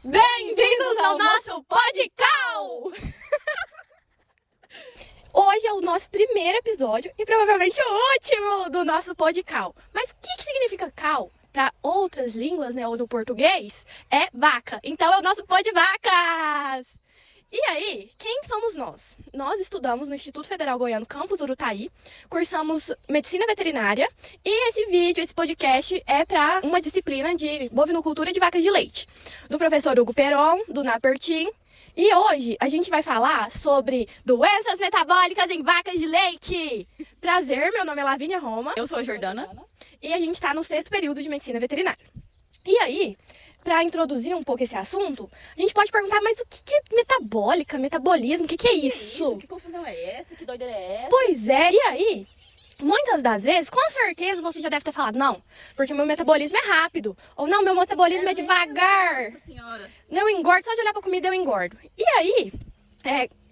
Bem-vindos ao nosso Podcal! Hoje é o nosso primeiro episódio e provavelmente o último do nosso Podcal. Mas o que significa cal? Para outras línguas, né, ou no português, é vaca. Então é o nosso Pod Vacas! E aí, quem somos nós? Nós estudamos no Instituto Federal Goiano Campus Urutaí, cursamos Medicina Veterinária e esse vídeo, esse podcast é para uma disciplina de bovinocultura de vacas de leite, do professor Hugo Peron, do Napertim. E hoje a gente vai falar sobre doenças metabólicas em vacas de leite. Prazer, meu nome é Lavínia Roma. Eu sou a Jordana. E a gente está no 6º período de Medicina Veterinária. E aí, para introduzir um pouco esse assunto, a gente pode perguntar, mas o que é metabólica, metabolismo, o que é isso? Que confusão é essa? Que doideira é essa? Pois é, e aí, muitas das vezes, com certeza você já deve ter falado, não, porque o meu metabolismo é rápido, ou não, meu metabolismo é devagar, Nossa senhora. eu engordo, só de olhar pra comida eu engordo. E aí,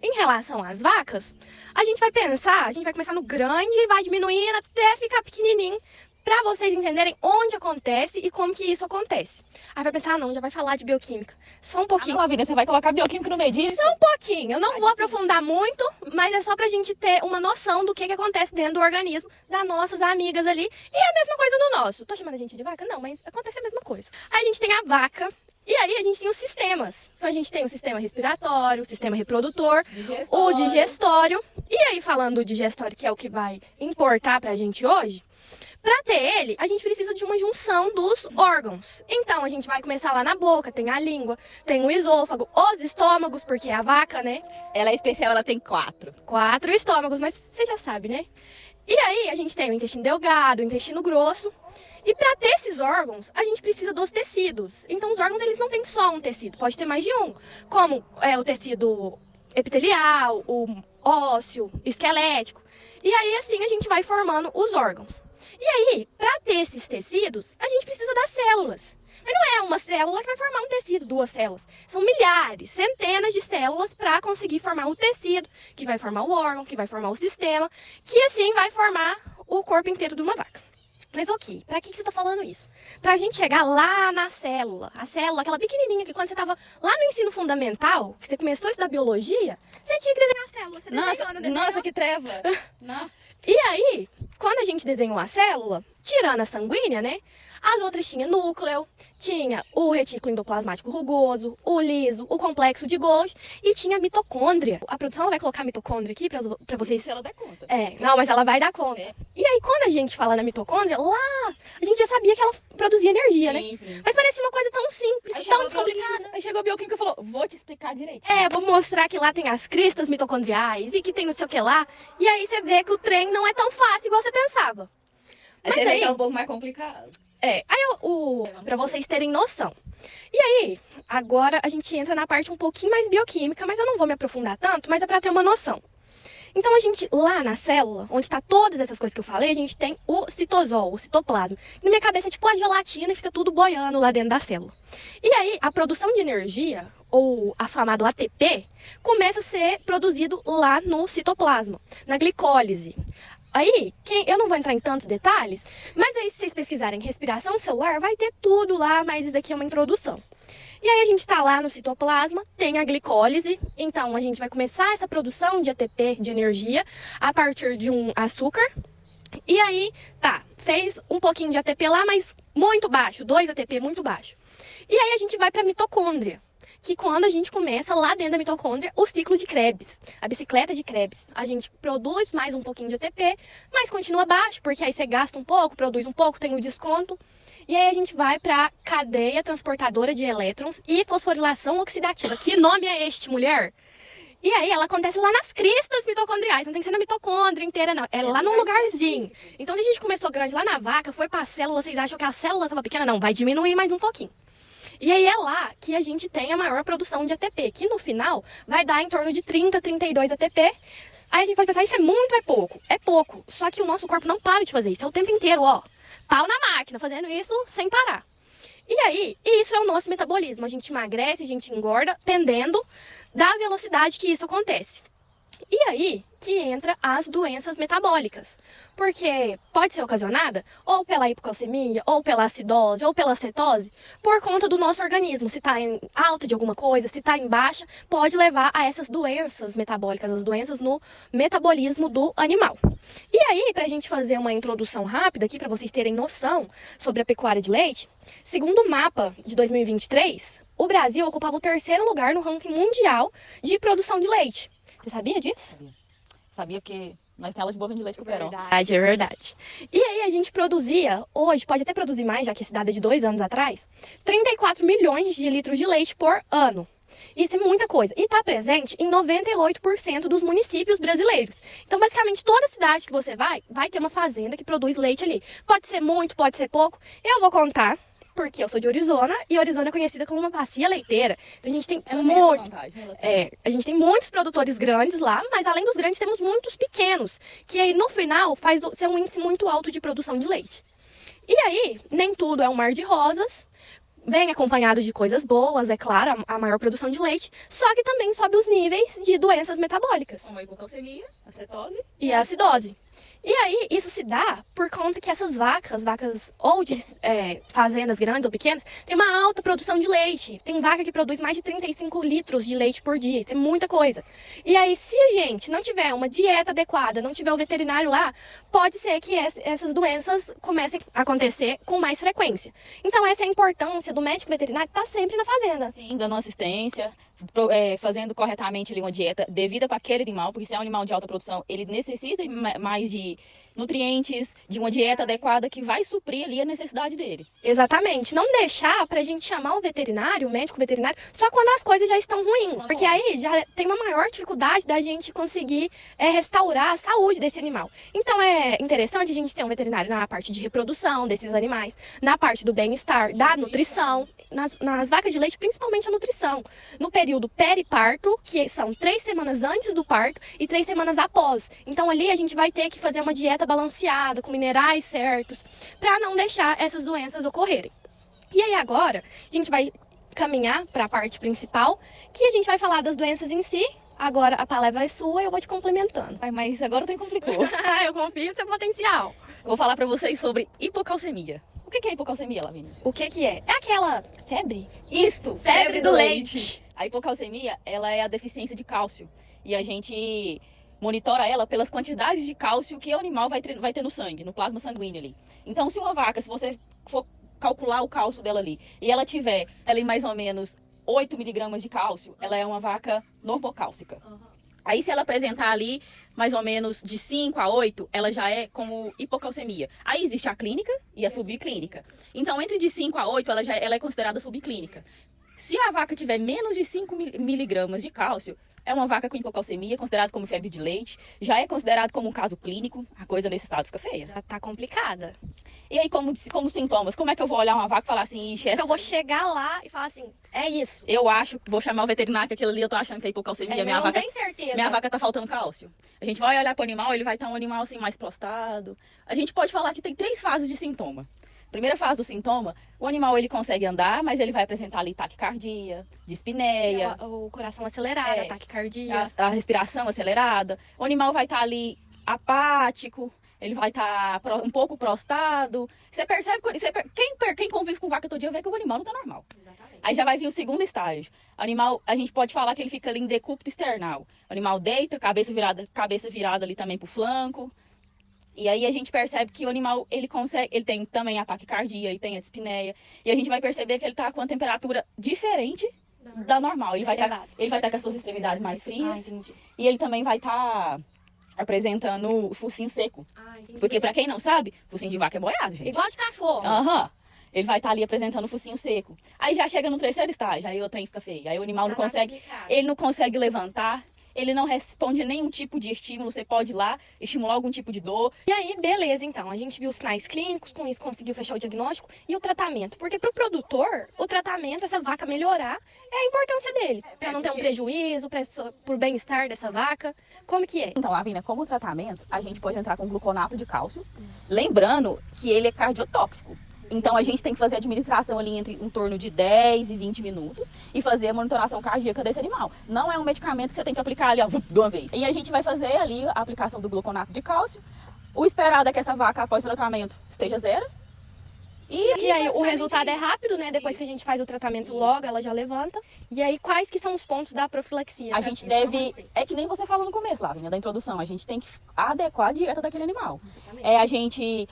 em relação às vacas, a gente vai pensar, a gente vai começar no grande e vai diminuindo até ficar pequenininho, pra vocês entenderem onde acontece e como que isso acontece. Aí vai pensar, não, já vai falar de bioquímica. Só um pouquinho. Lavínia, você vai colocar bioquímica no meio disso? Só um pouquinho. Eu não vou aprofundar muito, mas é só pra gente ter uma noção do que acontece dentro do organismo das nossas amigas ali. E é a mesma coisa no nosso. Tô chamando a gente de vaca? Não, mas acontece a mesma coisa. Aí a gente tem a vaca. E aí a gente tem os sistemas. Então a gente tem o sistema respiratório, o sistema reprodutor, o digestório. E aí falando do digestório, que é o que vai importar pra gente hoje, para ter ele, a gente precisa de uma junção dos órgãos. Então, a gente vai começar lá na boca, tem a língua, tem o esôfago, os estômagos, porque é a vaca, né? Ela é especial, ela tem 4. 4 estômagos, mas você já sabe, né? E aí, a gente tem o intestino delgado, o intestino grosso. E para ter esses órgãos, a gente precisa dos tecidos. Então, os órgãos, eles não têm só um tecido, pode ter mais de um. Como o tecido epitelial, o ósseo, esquelético. E aí, assim, a gente vai formando os órgãos. E aí, para ter esses tecidos, a gente precisa das células. Mas não é uma célula que vai formar um tecido, 2 células. São milhares, centenas de células para conseguir formar o tecido, que vai formar o órgão, que vai formar o sistema, que assim vai formar o corpo inteiro de uma vaca. Mas ok, pra que você tá falando isso? Pra gente chegar lá na célula, a célula, aquela pequenininha que quando você tava lá no ensino fundamental, que você começou a estudar biologia, você tinha que desenhar a célula. Você Nossa, que treva. Não. E aí, quando a gente desenhou a célula, tirando a sanguínea, né? As outras tinha núcleo, tinha o retículo endoplasmático rugoso, o liso, o complexo de Golgi e tinha a mitocôndria. A produção ela vai colocar a mitocôndria aqui pra vocês. Se ela der conta. Não, mas ela vai dar conta. É. E aí, quando a gente fala na mitocôndria, lá a gente já sabia que ela produzia energia, né? Sim. Mas parecia uma coisa tão simples, Aí tão descomplicada. Aí chegou a bioquímica e falou, vou te explicar direito. Vou mostrar que lá tem as cristas mitocondriais e que tem não sei o que lá. E aí você vê que o trem não é tão fácil igual você pensava. Aí você vê que é um pouco mais complicado. Pra vocês terem noção. E aí, agora a gente entra na parte um pouquinho mais bioquímica, mas eu não vou me aprofundar tanto, mas é pra ter uma noção. Então a gente, lá na célula, onde tá todas essas coisas que eu falei, a gente tem o citosol, o citoplasma. Na minha cabeça é tipo a gelatina e fica tudo boiando lá dentro da célula. E aí, a produção de energia, ou a chamada ATP, começa a ser produzido lá no citoplasma, na glicólise. Aí, eu não vou entrar em tantos detalhes, mas aí se vocês pesquisarem respiração celular, vai ter tudo lá, mas isso daqui é uma introdução. E aí a gente tá lá no citoplasma, tem a glicólise, então a gente vai começar essa produção de ATP, de energia, a partir de um açúcar. E aí, fez um pouquinho de ATP lá, mas muito baixo, 2 ATP muito baixo. E aí a gente vai pra mitocôndria, que quando a gente começa lá dentro da mitocôndria, o ciclo de Krebs, a bicicleta de Krebs. A gente produz mais um pouquinho de ATP, mas continua baixo, porque aí você gasta um pouco, produz um pouco, tem o desconto. E aí a gente vai para cadeia transportadora de elétrons e fosforilação oxidativa. Que nome é este, mulher? E aí ela acontece lá nas cristas mitocondriais, não tem que ser na mitocôndria inteira, não. É lá num lugarzinho. Então se a gente começou grande lá na vaca, foi pra célula, vocês acham que a célula estava pequena? Não, vai diminuir mais um pouquinho. E aí é lá que a gente tem a maior produção de ATP, que no final vai dar em torno de 30, 32 ATP. Aí a gente pode pensar, isso é muito ou é pouco? É pouco, só que o nosso corpo não para de fazer isso, é o tempo inteiro, ó. Pau na máquina, fazendo isso sem parar. E aí, isso é o nosso metabolismo. A gente emagrece, a gente engorda, dependendo da velocidade que isso acontece. E aí que entra as doenças metabólicas, porque pode ser ocasionada ou pela hipocalcemia, ou pela acidose, ou pela cetose, por conta do nosso organismo. Se está em alta de alguma coisa, se está em baixa, pode levar a essas doenças metabólicas, as doenças no metabolismo do animal. E aí, para a gente fazer uma introdução rápida aqui, para vocês terem noção sobre a pecuária de leite, segundo o mapa de 2023, o Brasil ocupava o 3º lugar no ranking mundial de produção de leite. Você sabia disso? Sabia porque nós temos ela de boa de leite com o Perón. Verdade, é verdade. E aí a gente produzia, hoje, pode até produzir mais, já que esse dado é de 2 anos atrás, 34 milhões de litros de leite por ano. Isso é muita coisa. E está presente em 98% dos municípios brasileiros. Então, basicamente, toda cidade que você vai ter uma fazenda que produz leite ali. Pode ser muito, pode ser pouco. Eu vou contar, porque eu sou de Orizona, e Orizona é conhecida como uma bacia leiteira. Então a gente tem a gente tem muitos produtores grandes lá, mas além dos grandes temos muitos pequenos, que aí no final faz ser um índice muito alto de produção de leite. E aí, nem tudo é um mar de rosas, vem acompanhado de coisas boas, é claro, a maior produção de leite, só que também sobe os níveis de doenças metabólicas. Como a hipocalcemia, a cetose e a acidose. E aí, isso se dá por conta que essas vacas ou de fazendas grandes ou pequenas, tem uma alta produção de leite. Tem vaca que produz mais de 35 litros de leite por dia, isso é muita coisa. E aí, se a gente não tiver uma dieta adequada, não tiver o veterinário lá, pode ser que essas doenças comecem a acontecer com mais frequência. Então, essa é a importância do médico veterinário estar sempre na fazenda. Sim, dando assistência, fazendo corretamente ali uma dieta devida para aquele animal, porque se é um animal de alta produção, ele necessita mais de nutrientes, de uma dieta adequada que vai suprir ali a necessidade dele. Exatamente. Não deixar pra gente chamar o veterinário, o médico veterinário, só quando as coisas já estão ruins. Porque aí já tem uma maior dificuldade da gente conseguir restaurar a saúde desse animal. Então é interessante a gente ter um veterinário na parte de reprodução desses animais, na parte do bem-estar, da nutrição, nas vacas de leite, principalmente a nutrição. No período periparto, que são 3 semanas antes do parto e 3 semanas após. Então ali a gente vai ter que fazer uma dieta balanceada, com minerais certos, para não deixar essas doenças ocorrerem. E aí agora, a gente vai caminhar para a parte principal, que a gente vai falar das doenças em si. Agora a palavra é sua e eu vou te complementando. Ai, mas agora tem complicou. Eu confio no seu potencial. Vou falar para vocês sobre hipocalcemia. O que é hipocalcemia, Lavínia? O que é? É aquela febre? Isto, febre do leite. A hipocalcemia, ela é a deficiência de cálcio. E a gente monitora ela pelas quantidades de cálcio que o animal vai ter no sangue, no plasma sanguíneo ali. Então, se uma vaca, se você for calcular o cálcio dela ali, e ela tiver ali mais ou menos 8 miligramas de cálcio, ela é uma vaca normocálcica. Aí, se ela apresentar ali mais ou menos de 5 a 8, ela já é como hipocalcemia. Aí existe a clínica e a subclínica. Então, entre de 5 a 8, ela é considerada subclínica. Se a vaca tiver menos de 5 miligramas de cálcio, é uma vaca com hipocalcemia, considerada como febre de leite. Já é considerado como um caso clínico. A coisa nesse estado fica feia. Já tá complicada. E aí, como sintomas, como é que eu vou olhar uma vaca e falar assim... Então eu vou chegar lá e falar assim, é isso. Eu acho, vou chamar o veterinário, que aquilo ali eu tô achando que é hipocalcemia. Eu não tenho certeza. Minha vaca tá faltando cálcio. A gente vai olhar pro animal, ele vai estar um animal assim mais prostrado. A gente pode falar que tem 3 fases de sintoma. Primeira fase do sintoma, o animal ele consegue andar, mas ele vai apresentar ali taquicardia, dispneia. O coração acelerado, a taquicardia. A respiração acelerada. O animal vai estar ali apático, ele vai estar um pouco prostrado. Você percebe, quem convive com vaca todo dia vê que o animal não tá normal. Exatamente. Aí já vai vir o segundo estágio. O animal, a gente pode falar que ele fica ali em decúbito external. O animal deita, cabeça virada ali também pro flanco. E aí a gente percebe que o animal, ele tem também ataque cardíaco, ele tem a dispneia. E a gente vai perceber que ele tá com uma temperatura diferente da normal. Ele vai estar com as suas extremidades mais frias. E ele também vai estar apresentando focinho seco. Porque pra quem não sabe, focinho de vaca é boiado, gente. Igual de cachorro. Ele vai estar ali apresentando focinho seco. Aí já chega no 3º estágio, aí o trem fica feio. Aí o animal não consegue levantar. Ele não responde a nenhum tipo de estímulo, você pode ir lá estimular algum tipo de dor. E aí, beleza, então. A gente viu os sinais clínicos, com isso conseguiu fechar o diagnóstico e o tratamento. Porque pro produtor, o tratamento, essa vaca melhorar, é a importância dele. Pra não ter um prejuízo, pro bem-estar dessa vaca. Como que é? Então, Lavínia, como tratamento, a gente pode entrar com gluconato de cálcio. Lembrando que ele é cardiotóxico. Então a gente tem que fazer a administração ali entre em torno de 10 e 20 minutos e fazer a monitoração cardíaca desse animal. Não é um medicamento que você tem que aplicar ali, ó, de uma vez. E a gente vai fazer ali a aplicação do gluconato de cálcio. O esperado é que essa vaca, após o tratamento, esteja zero. E aí o resultado é rápido, né? Depois que a gente faz o tratamento logo, ela já levanta. E aí quais que são os pontos da profilaxia? A gente deve, é que nem você falou no começo, Lavínia, da introdução, a gente tem que adequar a dieta daquele animal. É a gente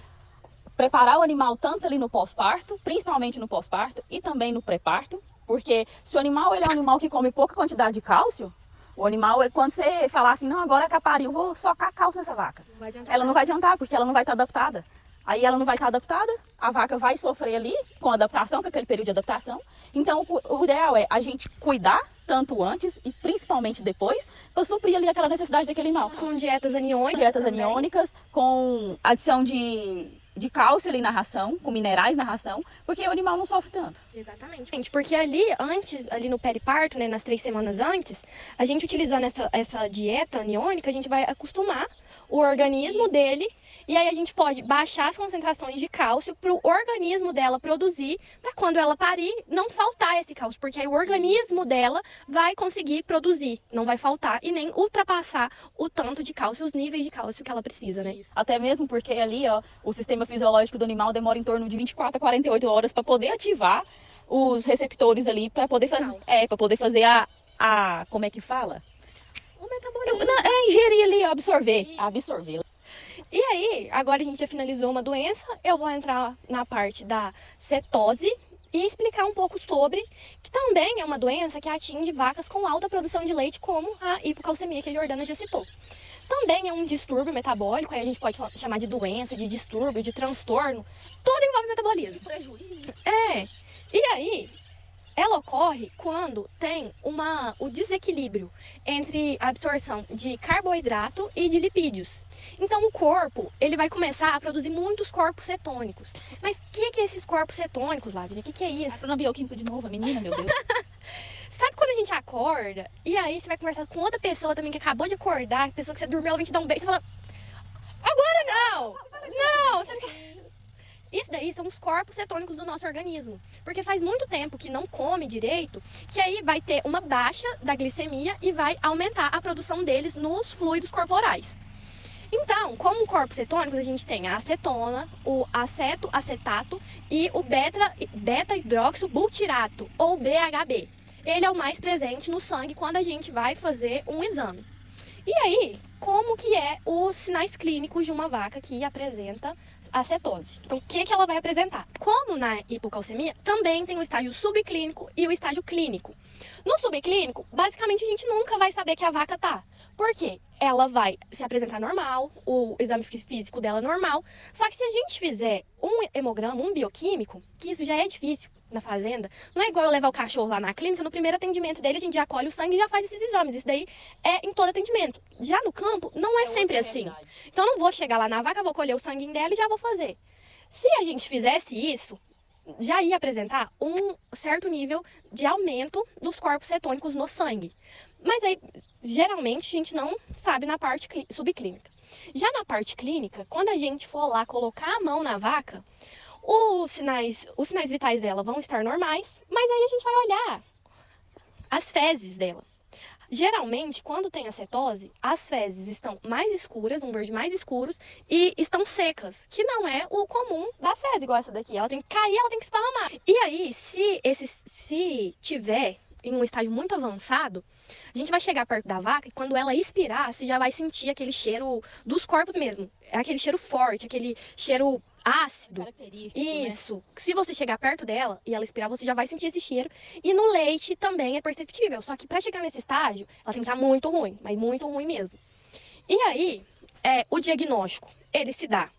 preparar o animal tanto ali no pós-parto, principalmente no pós-parto e também no pré-parto, porque se o animal ele é um animal que come pouca quantidade de cálcio, o animal, quando você falar assim, não, agora é capariu, eu vou socar cálcio nessa vaca. Ela não vai adiantar, porque ela não vai estar adaptada. Aí ela não vai estar adaptada, a vaca vai sofrer ali com a adaptação, com aquele período de adaptação. Então, o ideal é a gente cuidar tanto antes e principalmente depois, para suprir ali aquela necessidade daquele animal. Com dietas aniônicas. Dietas aniônicas, com adição de cálcio ali na ração, com minerais na ração, porque o animal não sofre tanto. Exatamente. Porque ali, antes, ali no periparto, né, nas 3 semanas antes, a gente utilizando essa dieta aniônica, a gente vai acostumar o organismo dele, e aí a gente pode baixar as concentrações de cálcio para o organismo dela produzir, para quando ela parir, não faltar esse cálcio, porque aí o organismo dela vai conseguir produzir, não vai faltar e nem ultrapassar o tanto de cálcio, os níveis de cálcio que ela precisa, né? Até mesmo porque ali, ó, o sistema fisiológico do animal demora em torno de 24 a 48 horas para poder ativar os receptores ali, para poder fazer, para poder fazer a como é que fala? O metabolismo. Ingerir ali, absorver. E aí, agora a gente já finalizou uma doença, eu vou entrar na parte da cetose e explicar um pouco sobre, que também é uma doença que atinge vacas com alta produção de leite, como a hipocalcemia, que a Jordana já citou. Também é um distúrbio metabólico, aí a gente pode chamar de doença, de distúrbio, de transtorno, tudo envolve metabolismo. Prejuízo. E aí, ela ocorre quando tem o desequilíbrio entre a absorção de carboidrato e de lipídios. Então o corpo, ele vai começar a produzir muitos corpos cetônicos. Mas o que é esses corpos cetônicos, Lavínia? O que é isso? A bioquímica de novo, a menina, meu Deus. Sabe quando a gente acorda e aí você vai conversar com outra pessoa também que acabou de acordar, a pessoa que você dormiu, ela vem te dar um beijo, você fala, agora não! Não! Você fica... Isso daí são os corpos cetônicos do nosso organismo. Porque faz muito tempo que não come direito, que aí vai ter uma baixa da glicemia e vai aumentar a produção deles nos fluidos corporais. Então, como corpos cetônicos, a gente tem a acetona, o acetato e o beta-hidroxibutirato, ou BHB. Ele é o mais presente no sangue quando a gente vai fazer um exame. E aí, como que é os sinais clínicos de uma vaca que apresenta a cetose? Então, o que ela vai apresentar? Como na hipocalcemia, também tem o estágio subclínico e o estágio clínico. No subclínico, basicamente a gente nunca vai saber que a vaca tá. Por quê? Ela vai se apresentar normal, o exame físico dela é normal. Só que se a gente fizer um hemograma, um bioquímico, que isso já é difícil na fazenda, não é igual eu levar o cachorro lá na clínica, no primeiro atendimento dele a gente já colhe o sangue e já faz esses exames. Isso daí é em todo atendimento. Já no campo, não é sempre assim. Então eu não vou chegar lá na vaca, vou colher o sangue dela e já vou fazer. Se a gente fizesse isso, já ia apresentar um certo nível de aumento dos corpos cetônicos no sangue. Mas aí, geralmente, a gente não sabe na parte subclínica. Já na parte clínica, quando a gente for lá colocar a mão na vaca, os sinais vitais dela vão estar normais, mas aí a gente vai olhar as fezes dela. Geralmente, quando tem a cetose, as fezes estão mais escuras, um verde mais escuro, e estão secas, que não é o comum da fezes, igual essa daqui. Ela tem que cair, ela tem que esparramar. E aí, se tiver em um estágio muito avançado, a gente vai chegar perto da vaca e quando ela expirar, você já vai sentir aquele cheiro dos corpos mesmo. É aquele cheiro forte, aquele cheiro ácido. Isso. Né? Se você chegar perto dela e ela expirar, você já vai sentir esse cheiro. E no leite também é perceptível. Só que para chegar nesse estágio, ela tem que estar muito ruim, mas muito ruim mesmo. E aí, o diagnóstico, ele se dá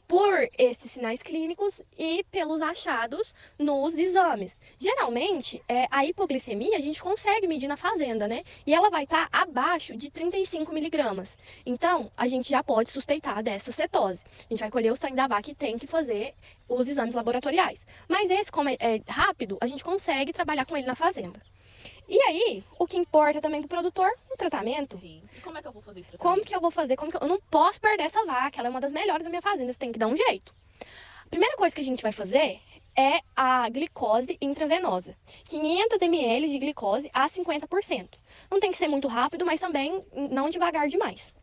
por esses sinais clínicos e pelos achados nos exames. Geralmente, a hipoglicemia a gente consegue medir na fazenda, né? E ela vai estar abaixo de 35 miligramas. Então, a gente já pode suspeitar dessa cetose. A gente vai colher o sangue da vaca e tem que fazer os exames laboratoriais. Mas esse, como é rápido, a gente consegue trabalhar com ele na fazenda. E aí, o que importa também pro produtor, o tratamento. Sim. E como é que eu vou fazer esse tratamento? Como que eu vou fazer? Eu não posso perder essa vaca, ela é uma das melhores da minha fazenda, você tem que dar um jeito. A primeira coisa que a gente vai fazer é a glicose intravenosa. 500 ml de glicose a 50%. Não tem que ser muito rápido, mas também não devagar demais.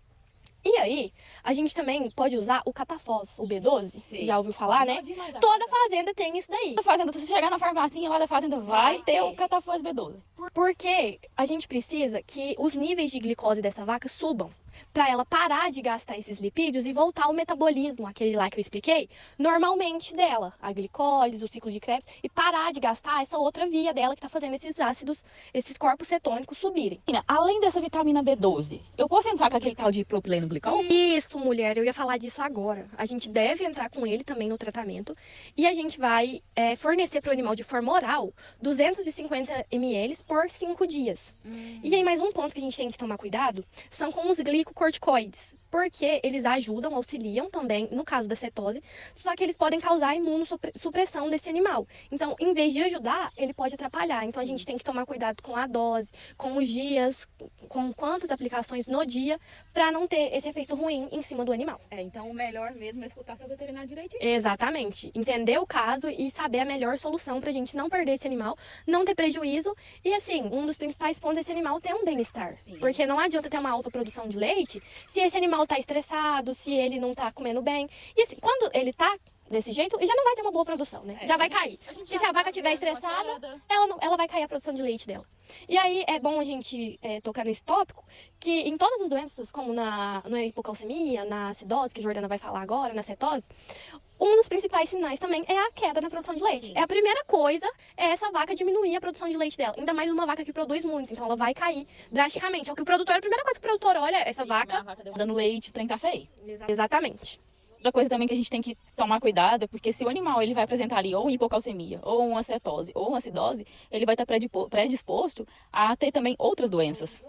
E aí, a gente também pode usar o catafós, o B12. Sim. Já ouviu falar, né? Toda fazenda tem isso daí. Toda fazenda, se você chegar na farmacinha lá da fazenda, vai ter o catafós B12. Porque a gente precisa que os níveis de glicose dessa vaca subam, para ela parar de gastar esses lipídios e voltar ao metabolismo, aquele lá que eu expliquei, normalmente dela, a glicólise, o ciclo de Krebs, e parar de gastar essa outra via dela que está fazendo esses ácidos, esses corpos cetônicos subirem. Além dessa vitamina B12, eu posso entrar com aquele tal de propileno glicol? Isso, mulher, eu ia falar disso agora. A gente deve entrar com ele também no tratamento e a gente vai fornecer para o animal de forma oral 250 ml por 5 dias. E aí, mais um ponto que a gente tem que tomar cuidado são com os glicocorticoides, porque eles ajudam, auxiliam também no caso da cetose, só que eles podem causar imunossupressão desse animal. Então, em vez de ajudar, ele pode atrapalhar. Então, a gente tem que tomar cuidado com a dose, com os dias, com quantas aplicações no dia, para não ter esse efeito ruim em cima do animal. Então o melhor mesmo é escutar seu veterinário direitinho. Exatamente. Entender o caso e saber a melhor solução pra gente não perder esse animal, não ter prejuízo. E assim, um dos principais pontos desse animal é ter um bem-estar. Porque não adianta ter uma alta produção de leite se esse animal tá estressado, se ele não tá comendo bem. E assim, quando ele tá desse jeito, ele já não vai ter uma boa produção, né? Já vai cair. Porque se a vaca estiver estressada, ela vai cair a produção de leite dela. E aí é bom a gente tocar nesse tópico que em todas as doenças, como na hipocalcemia, na acidose, que a Jordana vai falar agora, na cetose, um dos principais sinais também é a queda na produção de leite. Sim. É a primeira coisa, é essa vaca diminuir a produção de leite dela. Ainda mais uma vaca que produz muito, então ela vai cair drasticamente. É o que o produtor, a primeira coisa que o produtor olha, essa vaca... A vaca dando leite, o trem tá feio. Exatamente. Outra coisa também que a gente tem que tomar cuidado, porque se o animal ele vai apresentar ali ou hipocalcemia, ou uma cetose, ou uma acidose, ele vai estar predisposto a ter também outras doenças.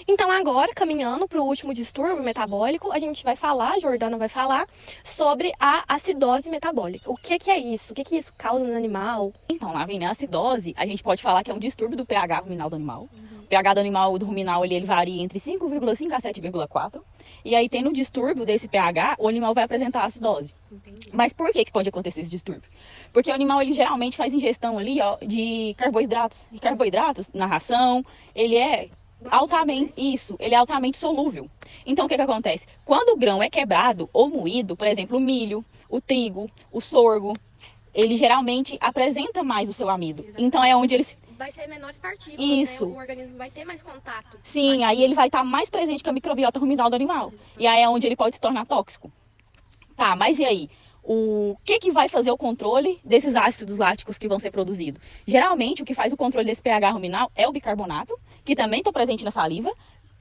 Então agora, caminhando para o último distúrbio metabólico, a gente vai falar, a Jordana vai falar, sobre a acidose metabólica. O que é isso? O que isso causa no animal? Então, Lavínia, a acidose, a gente pode falar que é um distúrbio do pH ruminal do animal. O pH do animal, do ruminal, ele varia entre 5,5 a 7,4. E aí, tendo um distúrbio desse pH, o animal vai apresentar acidose. Entendi. Mas por que pode acontecer esse distúrbio? Porque o animal, ele geralmente faz ingestão ali, ó, de carboidratos. E carboidratos, na ração, ele é altamente solúvel. Então, o que acontece? Quando o grão é quebrado ou moído, por exemplo, o milho, o trigo, o sorgo, ele geralmente apresenta mais o seu amido. Exatamente. Então, é onde eles... Vai ser menores partículas, isso. Né? O organismo vai ter mais contato. Sim, aí ele vai estar mais presente com a microbiota ruminal do animal. E aí é onde ele pode se tornar tóxico. Tá, mas e aí? O que vai fazer o controle desses ácidos láticos que vão ser produzidos? Geralmente, o que faz o controle desse pH ruminal é o bicarbonato, que também está presente na saliva,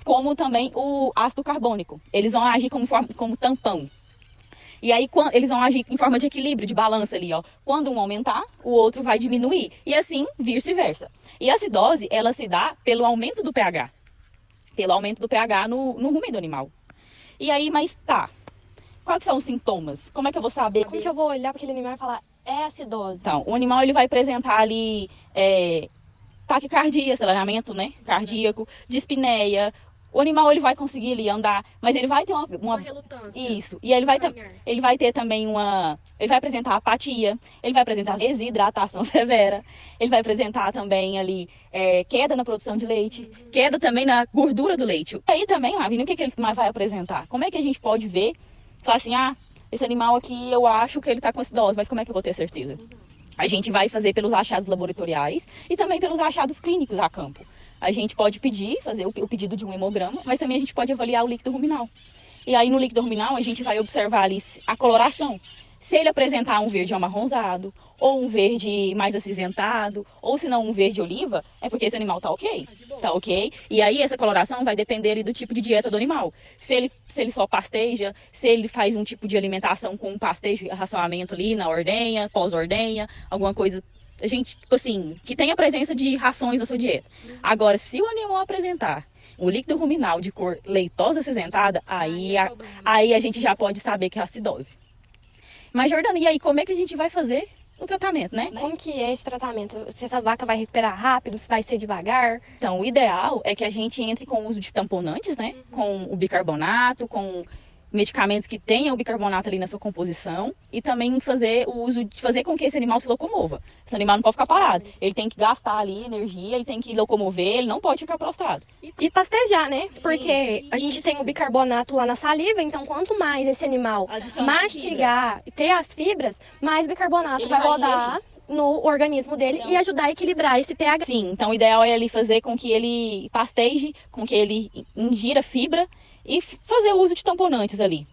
como também o ácido carbônico. Eles vão agir como tampão. E aí, eles vão agir em forma de equilíbrio, de balança ali, ó. Quando um aumentar, o outro vai diminuir. E assim, vice-versa. E a acidose, ela se dá pelo aumento do pH. Pelo aumento do pH no rumen do animal. E aí, mas tá... Quais são os sintomas? Como é que eu vou saber? Como que eu vou olhar para aquele animal e falar, é acidose? Então, o animal ele vai apresentar ali taquicardia, aceleramento, né? Cardíaco, dispneia. O animal ele vai conseguir ali andar, mas ele vai ter uma relutância. Isso. E ele vai ter também ele vai apresentar apatia, ele vai apresentar desidratação severa, ele vai apresentar também ali queda na produção de leite, queda também na gordura do leite. E aí também, Lavínia, o que ele mais vai apresentar? Como é que a gente pode ver? Falar assim, esse animal aqui eu acho que ele tá com acidose, mas como é que eu vou ter certeza? A gente vai fazer pelos achados laboratoriais e também pelos achados clínicos a campo. A gente pode fazer o pedido de um hemograma, mas também a gente pode avaliar o líquido ruminal. E aí no líquido ruminal a gente vai observar ali a coloração. Se ele apresentar um verde amarronzado, ou um verde mais acinzentado, ou se não um verde oliva, é porque esse animal tá ok. Tá ok? E aí essa coloração vai depender ali do tipo de dieta do animal. Se ele só pasteja, se ele faz um tipo de alimentação com pastejo e racionamento ali na ordenha, pós-ordenha, alguma coisa, a gente, tipo assim, que tenha presença de rações na sua dieta. Agora, se o animal apresentar um líquido ruminal de cor leitosa acinzentada, aí a gente já pode saber que é acidose. Mas, Jordana, e aí, como é que a gente vai fazer o tratamento, né? Como que é esse tratamento? Se essa vaca vai recuperar rápido, se vai ser devagar? Então, o ideal é que a gente entre com o uso de tamponantes, né? Com o bicarbonato, com medicamentos que tenham o bicarbonato ali na sua composição e também fazer o uso de fazer com que esse animal se locomova. Esse animal não pode ficar parado, ele tem que gastar ali energia, ele tem que locomover, ele não pode ficar prostrado. E pastejar, né? Porque Sim, a gente isso. tem o bicarbonato lá na saliva, então quanto mais esse animal Adicionar mastigar e ter as fibras, mais bicarbonato Ele vai vai rodar no organismo dele e ajudar a equilibrar esse pH. Sim, então o ideal é ali fazer com que ele pasteje, com que ele ingira fibra e fazer o uso de tamponantes ali.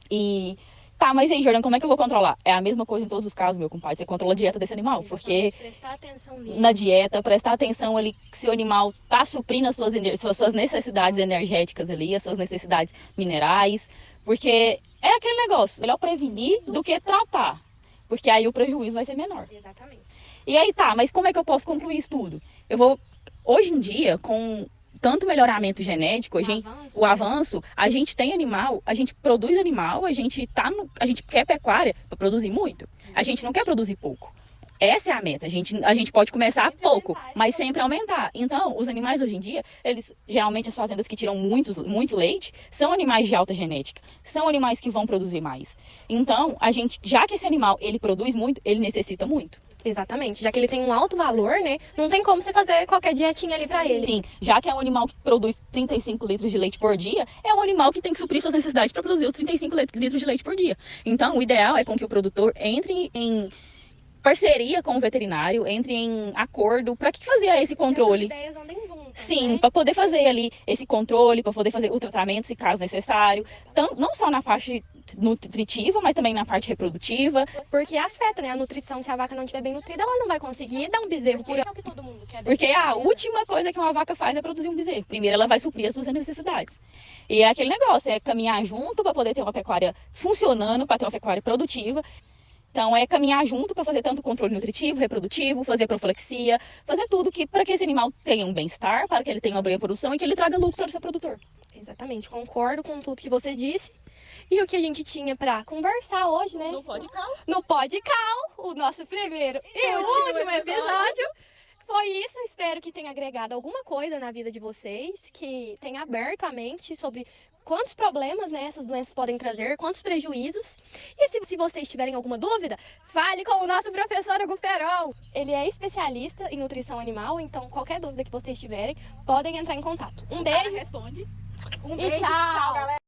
E tá, mas aí, Jordan, como é que eu vou controlar? É a mesma coisa em todos os casos, meu compadre. Você controla a dieta desse animal, porque Prestar atenção nele. na dieta, prestar atenção ali se o animal tá suprindo as suas necessidades energéticas ali, as suas necessidades minerais, porque é aquele negócio, melhor prevenir do que tratar, porque aí o prejuízo vai ser menor. Exatamente. E aí tá, mas como é que eu posso concluir isso tudo? Eu vou, hoje em dia, com tanto melhoramento genético, o avanço, a gente tem animal, a gente produz animal, a gente quer pecuária para produzir muito. A gente não quer produzir pouco. Essa é a meta. A gente pode começar pouco, mas sempre aumentar. Então, os animais hoje em dia, eles geralmente as fazendas que tiram muito leite, são animais de alta genética, são animais que vão produzir mais. Então, já que esse animal ele produz muito, ele necessita muito. Exatamente. Já que ele tem um alto valor, né? Não tem como você fazer qualquer dietinha ali pra ele. Sim, já que é um animal que produz 35 litros de leite por dia, é um animal que tem que suprir suas necessidades para produzir os 35 litros de leite por dia. Então, o ideal é com que o produtor entre em parceria com o veterinário, entre em acordo para que fazer esse controle. As ideias andem juntas, Sim, né? para poder fazer ali esse controle, para poder fazer o tratamento, se caso necessário, não só na parte nutritiva, mas também na parte reprodutiva. Porque afeta, né? A nutrição, se a vaca não estiver bem nutrida, ela não vai conseguir dar um bezerro por ano. É o que todo mundo quer. Porque a última coisa que uma vaca faz é produzir um bezerro. Primeiro ela vai suprir as suas necessidades. E é aquele negócio, é caminhar junto para poder ter uma pecuária funcionando, para ter uma pecuária produtiva. Então, é caminhar junto para fazer tanto controle nutritivo, reprodutivo, fazer profilaxia, fazer tudo para que esse animal tenha um bem-estar, para que ele tenha uma boa produção e que ele traga lucro para o seu produtor. Exatamente, concordo com tudo que você disse. E o que a gente tinha para conversar hoje, né? No Podcal. No Podcal, o nosso primeiro e último episódio. Foi isso, espero que tenha agregado alguma coisa na vida de vocês, que tenha aberto a mente sobre quantos problemas, né, essas doenças podem trazer, quantos prejuízos. E se vocês tiverem alguma dúvida, fale com o nosso professor Hugo Ferol. Ele é especialista em nutrição animal, então qualquer dúvida que vocês tiverem, podem entrar em contato. Um beijo. Responde. E tchau, galera.